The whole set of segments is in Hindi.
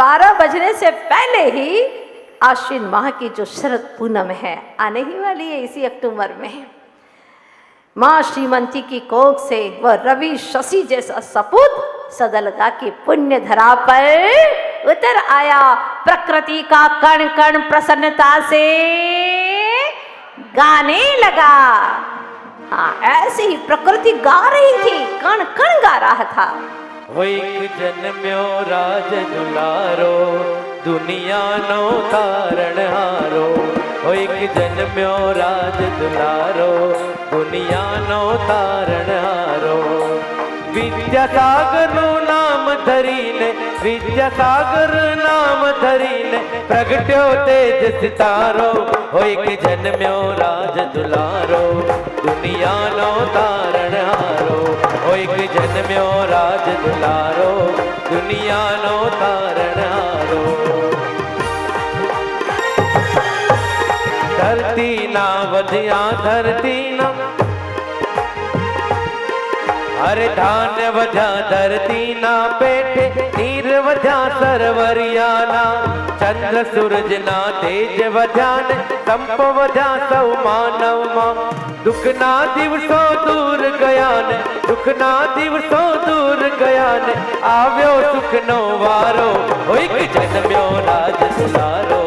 12 बजने से पहले ही आश्विन माह की जो शरद पूनम है आने ही वाली है इसी अक्टूबर में। माँ श्रीमंती की कोख से वह रवि शशि जैसा सपूत सदलगा की पुण्य धरा पर उतर आया। प्रकृति का कण कण प्रसन्नता से गाने लगा। हाँ, ऐसे ही प्रकृति गा रही थी, कण कण गा रहा था। हो एक जन्म्यो राज दुलारो, दुनिया नो तारण हारो। हो एक जन्म्यो राज दुलारो, दुनिया नो तारण हारो। विद्यासागर नो नाम धरीने, विद्यासागर नाम धरीने, प्रगट्यो तेज सितारो। हो एक जन्म्यो राज दुलारो, दुनिया नो तारण हारो। हो एक जन्म्यो राज दुलारो, दुनिया नो तारण हारो। धरती ना वधिया धरती ना, अरे धान्य वजा धरती ना पेटे, नीर वजा सरवरियाना। चंद्र सूरज ना तेज वजान, संप वजा सौ मानव मां। दुख ना दिवसों दूर गयान, दुख ना दिवसों दूर गयान, आव्यो सुख नो वारो। हो एक जन्म्यो राज दुलारो,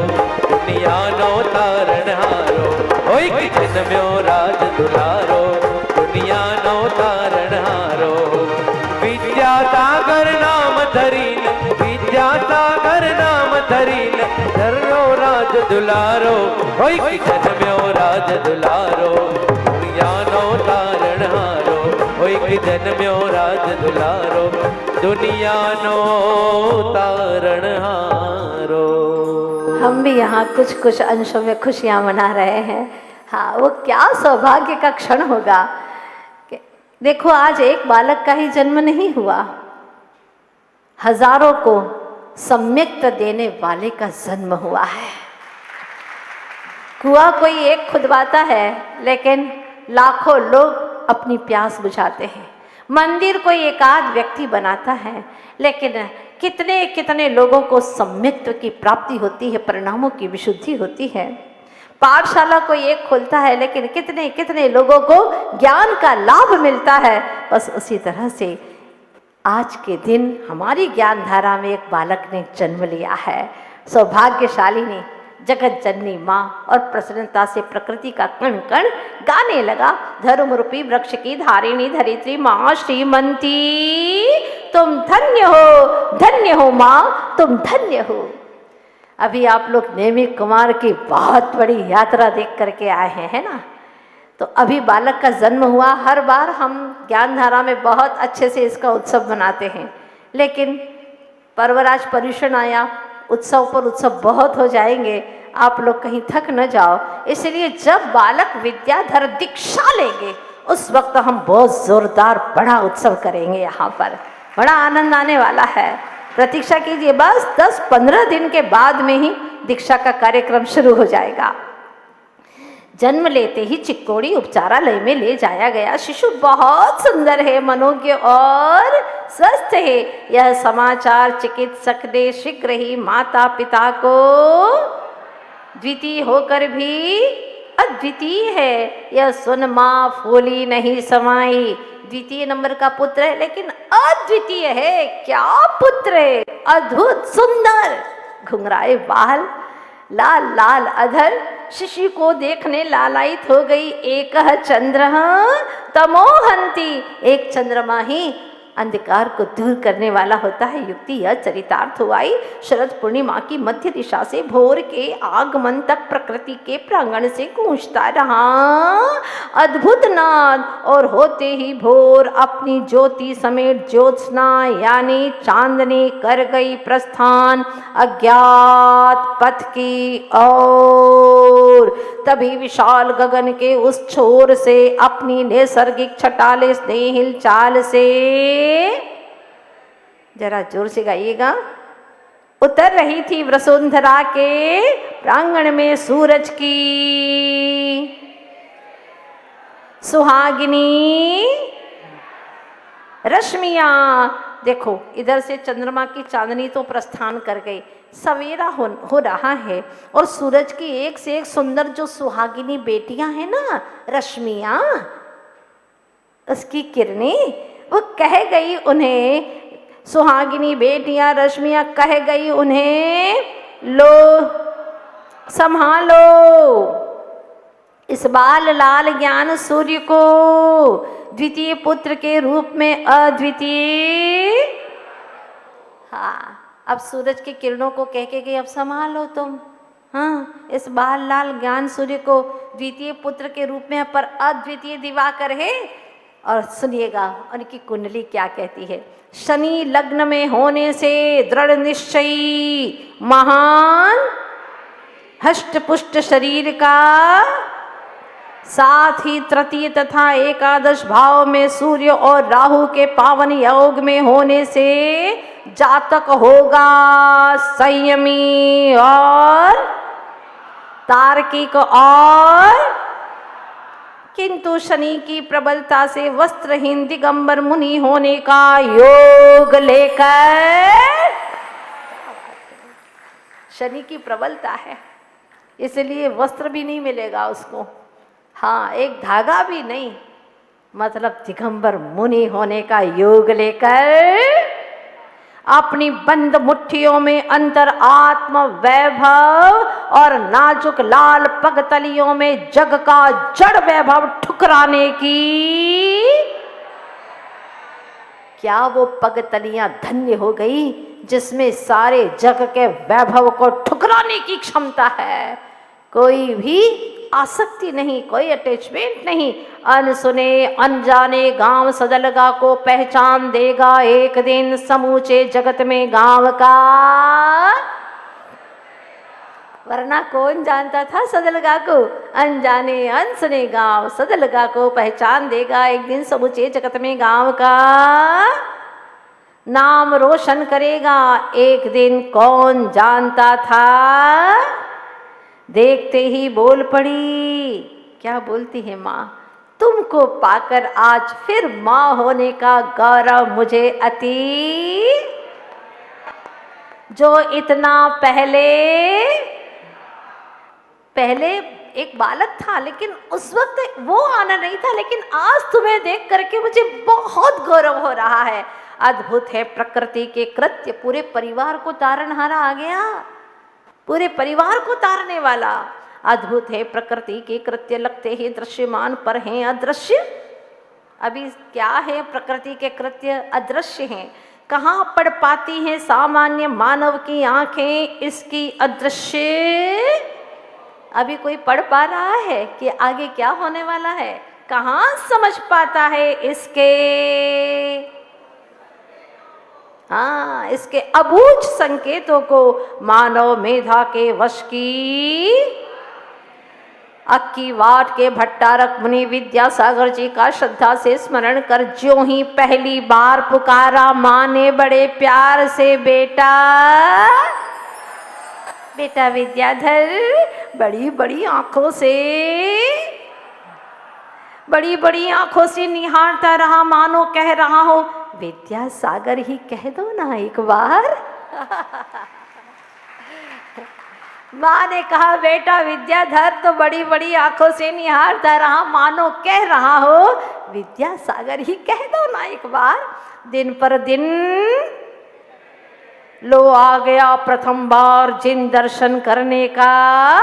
दुनिया नो तारण हारो। हो एक जन्म्यो राज दुलारो, दुनिया नो तारण हारो। विद्यासागर नाम धरीन, विद्यासागर नाम धरीन, धर्यो राज दुलारो। हो एक जन्म्यो राज दुलारो, दुनिया नो तारण हारो। हो एक जन्म्यो राज दुलारो, दुनिया नो तारण हारो। हम भी यहाँ कुछ कुछ अंशों में खुशियाँ मना रहे हैं। हाँ, वो क्या सौभाग्य का क्षण होगा। देखो, आज एक बालक का ही जन्म नहीं हुआ, हजारों को सम्यक्त देने वाले का जन्म हुआ है। कुआं कोई एक खुदवाता है, लेकिन लाखों लोग अपनी प्यास बुझाते हैं। मंदिर कोई एकाध व्यक्ति बनाता है, लेकिन कितने कितने लोगों को सम्यक्त की प्राप्ति होती है, परिणामों की विशुद्धि होती है। पाठशाला कोई एक खोलता है, लेकिन कितने कितने लोगों को ज्ञान का लाभ मिलता है। बस उसी तरह से आज के दिन हमारी ज्ञान धारा में एक बालक ने जन्म लिया है। सौभाग्यशालिनी जगत जननी माँ और प्रसन्नता से प्रकृति का कण कण गाने लगा। धर्म रूपी वृक्ष की धारिणी धरित्री माँ श्रीमंती, तुम धन्य हो माँ, तुम धन्य हो। अभी आप लोग नेमिक कुमार की बहुत बड़ी यात्रा देख करके आए हैं, है ना। तो अभी बालक का जन्म हुआ। हर बार हम ज्ञानधारा में बहुत अच्छे से इसका उत्सव मनाते हैं, लेकिन पर्वराज पर्यूषण आया, उत्सव पर उत्सव बहुत हो जाएंगे, आप लोग कहीं थक न जाओ। इसलिए जब बालक विद्याधर दीक्षा लेंगे, उस वक्त हम बहुत जोरदार बड़ा उत्सव करेंगे। यहाँ पर बड़ा आनंद आने वाला है। प्रतीक्षा कीजिए, बस 10-15 दिन के बाद में ही दीक्षा का कार्यक्रम शुरू हो जाएगा। जन्म लेते ही चिक्कोड़ी उपचारालय में ले जाया गया। शिशु बहुत सुंदर है, मनोज्ञ और स्वस्थ है। यह समाचार चिकित्सक ने शीघ्र ही माता पिता को द्वितीय होकर भी अद्वितीय है यह सुन माँ फूली नहीं समाई। द्वितीय नंबर का पुत्र है, लेकिन अद्वितीय है। क्या पुत्र है, अद्भुत सुंदर, घुंघराए बाल, लाल लाल अधर, शिशु को देखने लालायित हो गई। एक चंद्र तमोहंती, एक चंद्रमा ही अंधकार को दूर करने वाला होता है। युक्ति यह चरितार्थ हुआई। शरद पूर्णिमा की मध्य दिशा से भोर के आगमन तक प्रकृति के प्रांगण से गूंजता रहा अद्भुत नाद, और होते ही भोर अपनी ज्योति समेत ज्योत्सना यानी चांदनी कर गई प्रस्थान अज्ञात पथ की ओर। तभी विशाल गगन के उस छोर से अपनी नैसर्गिक छटाले स्नेहिल चाल से, जरा जोर से गाइएगा, उतर रही थी वसुंधरा के प्रांगण में सूरज की सुहागिनी रश्मियां। देखो इधर से चंद्रमा की चांदनी तो प्रस्थान कर गई, सवेरा हो रहा है और सूरज की एक से एक सुंदर जो सुहागिनी बेटियां हैं ना, रश्मियां, उसकी किरणें, वो कह गई उन्हें, सुहागिनी बेटियां रश्मियां कह गई उन्हें, लो संभालो इस बाल लाल ज्ञान सूर्य को द्वितीय पुत्र के रूप में अद्वितीय। हाँ, अब सूरज की किरणों को कह के गई, अब संभालो तुम, हाँ, इस बाल लाल ज्ञान सूर्य को द्वितीय पुत्र के रूप में पर अद्वितीय दिवाकर है। और सुनिएगा उनकी कुंडली क्या कहती है। शनि लग्न में होने से दृढ़ निश्चयी महान हष्ट पुष्ट शरीर का, साथ ही तृतीय तथा एकादश भाव में सूर्य और राहु के पावन योग में होने से जातक होगा संयमी और तार्किक, और किंतु शनि की प्रबलता से वस्त्रहीन दिगंबर मुनि होने का योग लेकर, शनि की प्रबलता है इसलिए वस्त्र भी नहीं मिलेगा उसको, हाँ, एक धागा भी नहीं, मतलब दिगंबर मुनि होने का योग लेकर अपनी बंद मुट्ठियों में अंतर आत्म वैभव और नाजुक लाल पगतलियों में जग का जड़ वैभव ठुकराने की, क्या वो पगतलियां धन्य हो गई जिसमें सारे जग के वैभव को ठुकराने की क्षमता है। कोई भी आसक्ति नहीं, कोई अटैचमेंट नहीं, अनसुने अनजाने गांव सदलगा को पहचान देगा एक दिन समूचे जगत में गांव का, वरना कौन जानता था सदलगा को, अनजाने अनसुने गांव सदलगा को पहचान देगा एक दिन समूचे जगत में गांव का, नाम रोशन करेगा एक दिन कौन जानता था। देखते ही बोल पड़ी, क्या बोलती है माँ, तुमको पाकर आज फिर माँ होने का गौरव मुझे अति, जो इतना पहले एक बालक था लेकिन उस वक्त वो आना नहीं था, लेकिन आज तुम्हें देख करके मुझे बहुत गौरव हो रहा है। अद्भुत है प्रकृति के कृत्य, पूरे परिवार को तारनहारा आ गया, पूरे परिवार को तारने वाला। अद्भुत है प्रकृति के कृत्य, लगते ही दृश्यमान पर हैं अदृश्य। अभी क्या है, प्रकृति के कृत्य अदृश्य हैं, कहाँ पढ़ पाती हैं सामान्य मानव की आंखें इसकी अदृश्य। अभी कोई पढ़ पा रहा है कि आगे क्या होने वाला है, कहाँ समझ पाता है इसके, हाँ, इसके अबूझ संकेतों को मानव मेधा के वश की। अक्की वाट के भट्टारक मुनि विद्यासागर जी का श्रद्धा से स्मरण कर ज्यों ही पहली बार पुकारा माँ ने बड़े प्यार से, बेटा बेटा विद्याधर, बड़ी बड़ी आंखों से निहारता रहा, मानो कह रहा हो विद्यासागर ही कह दो ना एक बार। माँ ने कहा बेटा विद्याधर तो बड़ी बड़ी आंखों से निहारता रहा, मानो कह रहा हो विद्यासागर ही कह दो ना एक बार। दिन पर दिन लो आ गया प्रथम बार जिन दर्शन करने का।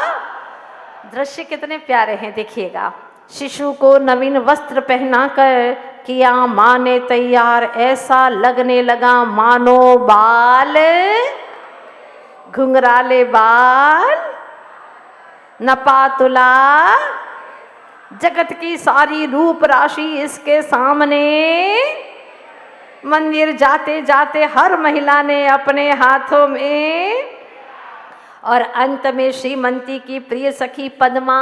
दृश्य कितने प्यारे हैं देखिएगा। शिशु को नवीन वस्त्र पहनाकर किया माँ ने तैयार, ऐसा लगने लगा मानो बाल घुंघराले बाल नपातुला, जगत की सारी रूप राशि इसके सामने। मंदिर जाते जाते हर महिला ने अपने हाथों में, और अंत में श्रीमंती की प्रिय सखी पद्मा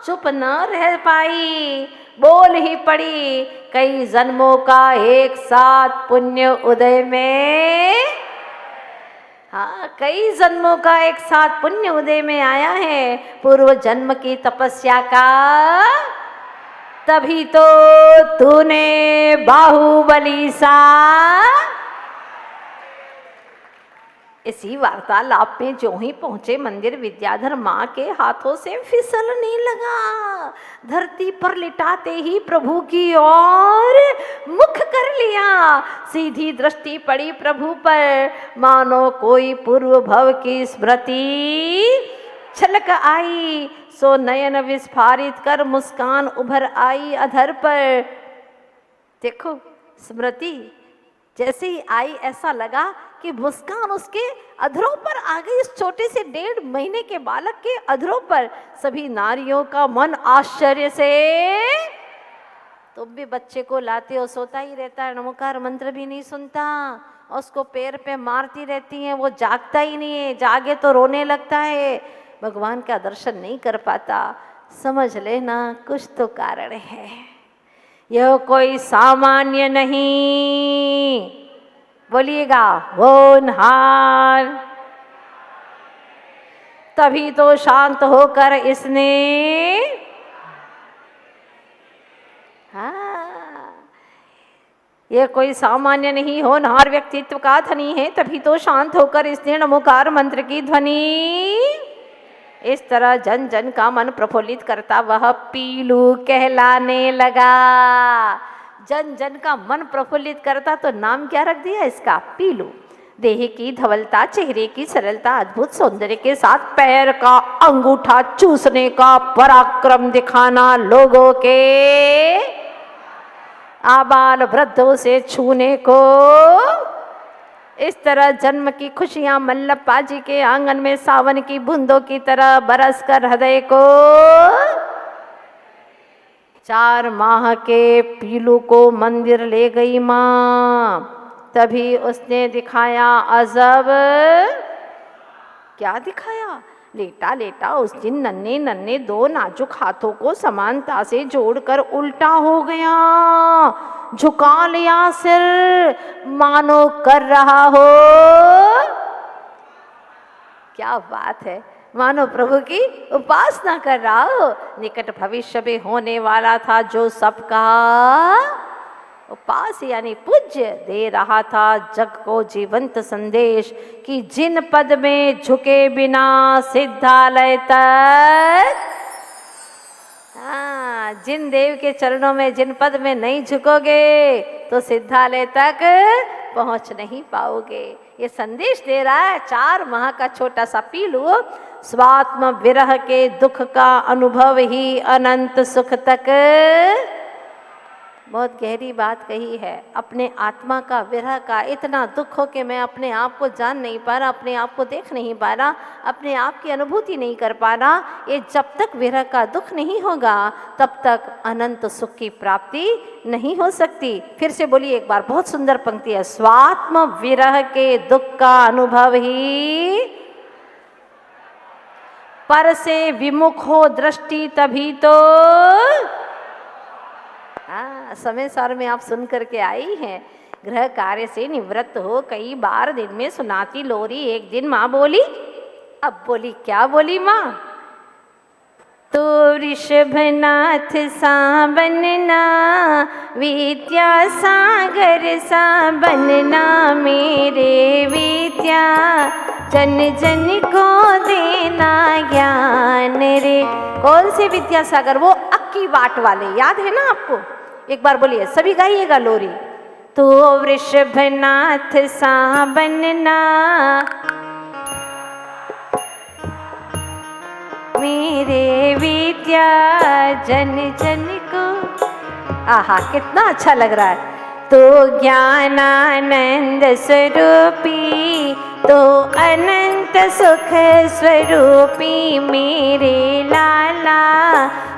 चुप न रह पाई, बोल ही पड़ी, कई जन्मों का एक साथ पुण्य उदय में, हाँ, कई जन्मों का एक साथ पुण्य उदय में आया है, पूर्व जन्म की तपस्या का, तभी तो तूने बाहुबली सा इसी वार्तालाप में जो ही पहुंचे मंदिर, विद्याधर माँ के हाथों से फिसलने लगा। धरती पर लिटाते ही प्रभु की ओर मुख कर लिया। सीधी दृष्टि पड़ी प्रभु पर, मानो कोई पूर्व भव की स्मृति छलक आई। सो नयन विस्फारित कर मुस्कान उभर आई अधर पर। देखो, स्मृति जैसे ही आई ऐसा लगा कि मुस्कान उसके अधरों पर आ गई। इस छोटे से 1.5 महीने के बालक के अधरों पर। सभी नारियों का मन आश्चर्य से, तुम भी बच्चे को लाते हो, सोता ही रहता है, नमोकार मंत्र भी नहीं सुनता, और उसको पैर पे मारती रहती हैं, वो जागता ही नहीं है, जागे तो रोने लगता है, भगवान का दर्शन नहीं कर पाता। समझ लेना कुछ तो कारण है, यह कोई सामान्य नहीं। बोलिएगा होनहार। तभी तो शांत होकर इसने, यह कोई सामान्य नहीं, होनहार व्यक्तित्व का धनी है। तभी तो शांत होकर इसने नमोकार मंत्र की ध्वनि इस तरह जन जन का मन प्रफुल्लित करता वह पीलू कहलाने लगा। जन जन का मन प्रफुल्लित करता तो नाम क्या रख दिया इसका? पीलू। देह की धवलता, चेहरे की सरलता, अद्भुत सौंदर्य के साथ पैर का अंगूठा चूसने का पराक्रम दिखाना, लोगों के आबाल वृद्धों से छूने को, इस तरह जन्म की खुशियां मल्लप्पा जी के आंगन में सावन की बूंदों की तरह बरस कर हृदय को। 4 माह के पीलू को मंदिर ले गई माँ। तभी उसने दिखाया अजब। क्या दिखाया? लेटा लेटा उस दिन नन्हे नन्हे 2 नाजुक हाथों को समानता से जोड़कर उल्टा हो गया, झुका लिया सिर, मानो कर रहा हो। क्या बात है, मानो प्रभु की उपासना कर रहा हो। निकट भविष्य में होने वाला था जो सबका उपास यानी पूज्य, दे रहा था जग को जीवंत संदेश कि जिन पद में झुके बिना सिद्धालय तक, जिन देव के चरणों में, जिन पद में नहीं झुकोगे तो सिद्धालय तक पहुंच नहीं पाओगे। ये संदेश दे रहा है 4 माह का छोटा सा पीलू। स्वात्म विरह के दुख का अनुभव ही अनंत सुख तक। बहुत गहरी बात कही है। अपने आत्मा का, विरह का इतना दुख हो कि मैं अपने आप को जान नहीं पा रहा, अपने आप को देख नहीं पा रहा, अपने आप की अनुभूति नहीं कर पा रहा। ये जब तक विरह का दुख नहीं होगा तब तक अनंत सुख की प्राप्ति नहीं हो सकती। फिर से बोलिए एक बार, बहुत सुंदर पंक्ति है। स्वात्म विरह के दुख का अनुभव ही पर से विमुख हो दृष्टि तभी तो। समय सार में आप सुन करके आई हैं। गृह कार्य से निवृत्त हो कई बार दिन में सुनाती लोरी। एक दिन माँ बोली, अब बोली, क्या बोली माँ? तो ऋषभनाथ सा बनना, विद्या सागर सा बनना, मेरे विद्या जन जन को देना ज्ञान रे। कौन से विद्या सागर? वो अक्की बाट वाले, याद है ना आपको? एक बार बोलिए, सभी गाइएगा लोरी। तो वृषभनाथ सा बनना, मेरे विद्या जन जन को। आहा, कितना अच्छा लग रहा है। तो ज्ञानानंद स्वरूपी, तो अनंत सुख स्वरूपी, मेरे लाला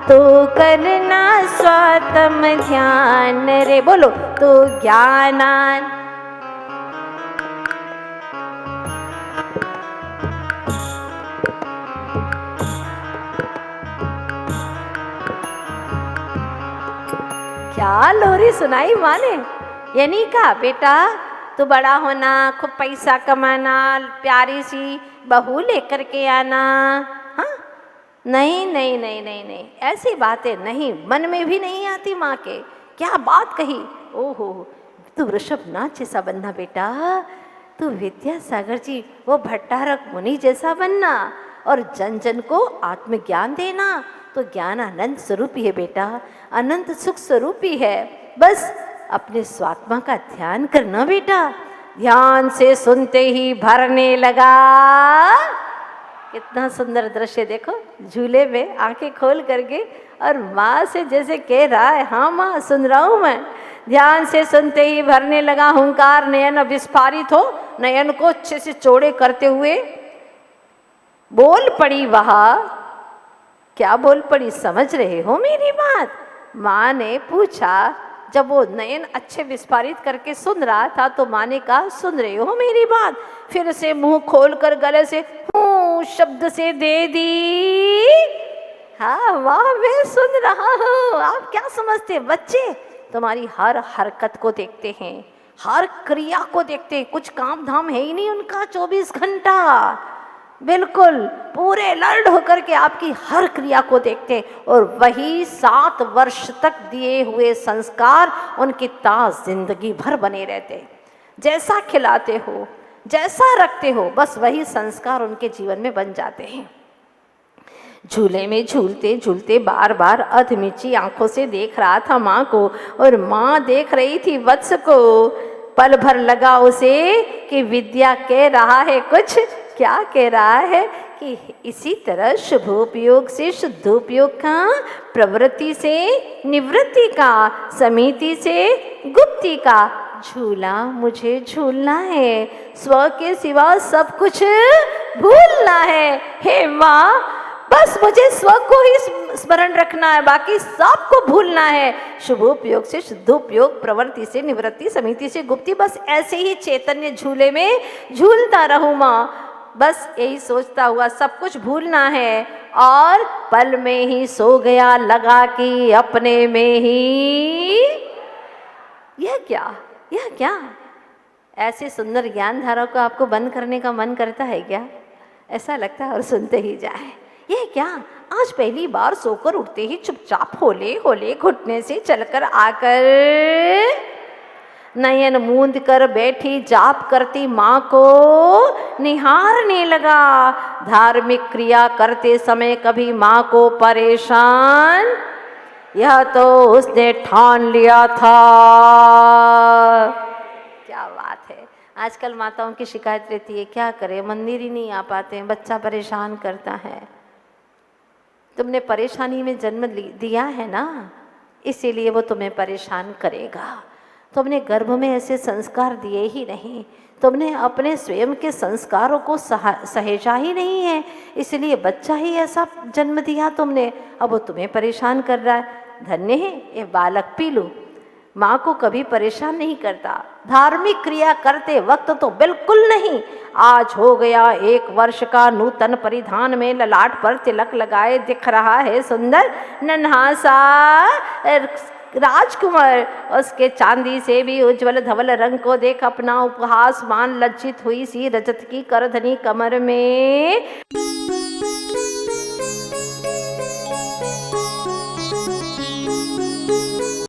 तो करना स्वात्म ध्यान रे। बोलो, तो ज्ञानान। क्या लोरी सुनाई माँ ने? ये नहीं कहा बेटा तू बड़ा होना, खूब पैसा कमाना, प्यारी सी बहू लेकर के आना। हाँ, नहीं नहीं नहीं नहीं नहीं, ऐसी बातें नहीं, मन में भी नहीं आती माँ के। क्या बात कही! ओहो, तू वृषभनाथ जैसा बनना बेटा, तू विद्यासागर जी वो भट्टारक मुनि जैसा बनना और जन जन को आत्मज्ञान देना। तो ज्ञान अनंत स्वरूप ही है बेटा, अनंत सुख स्वरूप ही है। बस अपने स्वात्मा का ध्यान करना बेटा। ध्यान से सुनते ही भरने लगा। कितना सुंदर दृश्य देखो, झूले में आंखें खोल करके और माँ से जैसे कह रहा है, हाँ माँ सुन रहा हूँ मैं। ध्यान से सुनते ही भरने लगा हुंकार, नयन विस्फारित हो, नयन को अच्छे से चौड़े करते हुए बोल पड़ी वह। क्या बोल पड़ी, समझ रहे हो मेरी बात? माँ ने पूछा। जब वो नयन अच्छे विस्फारित करके सुन रहा था तो माँ ने कहा, सुन रहे हो मेरी बात? फिर से मुंह खोलकर गले से हूँ शब्द से दे दी। हाँ वाह, मैं सुन रहा हूँ। आप क्या समझते बच्चे, तुम्हारी हर हरकत को देखते हैं, हर क्रिया को देखते हैं। कुछ काम धाम है ही नहीं उनका 24 घंटा। बिल्कुल पूरे अलर्ट होकर के आपकी हर क्रिया को देखते, और वही 7 वर्ष तक दिए हुए संस्कार उनकी ताज जिंदगी भर बने रहते। जैसा खिलाते हो, जैसा रखते हो, बस वही संस्कार उनके जीवन में बन जाते हैं। झूले में झूलते झूलते बार बार अधमिची आंखों से देख रहा था माँ को, और माँ देख रही थी वत्स को। पल भर लगा उसे कि विद्या कह रहा है कुछ। क्या कह रहा है कि इसी तरह शुभोपयोग से शुद्धोपयोग का, प्रवृत्ति से निवृत्ति का, समिति से गुप्ति का झूला मुझे झूलना है। स्व के सिवा सब कुछ भूलना है। हे माँ, बस मुझे स्व को ही स्मरण रखना है, बाकी सबको भूलना है। शुभोपयोग से शुद्धोपयोग, प्रवृत्ति से निवृत्ति, समिति से गुप्ति, बस ऐसे ही चैतन्य झूले में झूलता रहूं माँ। बस यही सोचता हुआ सब कुछ भूलना है। और पल में ही सो गया, लगा कि अपने में ही। यह क्या, यह क्या? ऐसे सुंदर ज्ञान धारा को आपको बंद करने का मन करता है क्या? ऐसा लगता है और सुनते ही जाए। यह क्या, आज पहली बार सोकर उठते ही चुपचाप होले होले घुटने से चलकर आकर नयन मूंद कर बैठी जाप करती माँ को निहारने लगा। धार्मिक क्रिया करते समय कभी माँ को परेशान, यह तो उसने ठान लिया था। क्या बात है। आजकल माताओं की शिकायत रहती है, क्या करें मंदिर ही नहीं आ पाते हैं, बच्चा परेशान करता है। तुमने परेशानी में जन्म दिया है ना, इसीलिए वो तुम्हें परेशान करेगा। तुमने गर्भ में ऐसे संस्कार दिए ही नहीं, तुमने अपने स्वयं के संस्कारों को सहेजा ही नहीं है, इसलिए बच्चा ही ऐसा जन्म दिया तुमने। अब वो तुम्हें परेशान कर रहा है। धन्य है ये बालक पीलू, माँ को कभी परेशान नहीं करता। धार्मिक क्रिया करते वक्त तो बिल्कुल नहीं। आज हो गया 1 वर्ष का, नूतन परिधान में ललाट पर तिलक लगाए दिख रहा है सुंदर नन्हा सा राजकुमार। उसके चांदी से भी उज्जवल धवल रंग को देख अपना उपहास मान लज्जित हुई सी रजत की करधनी कमर में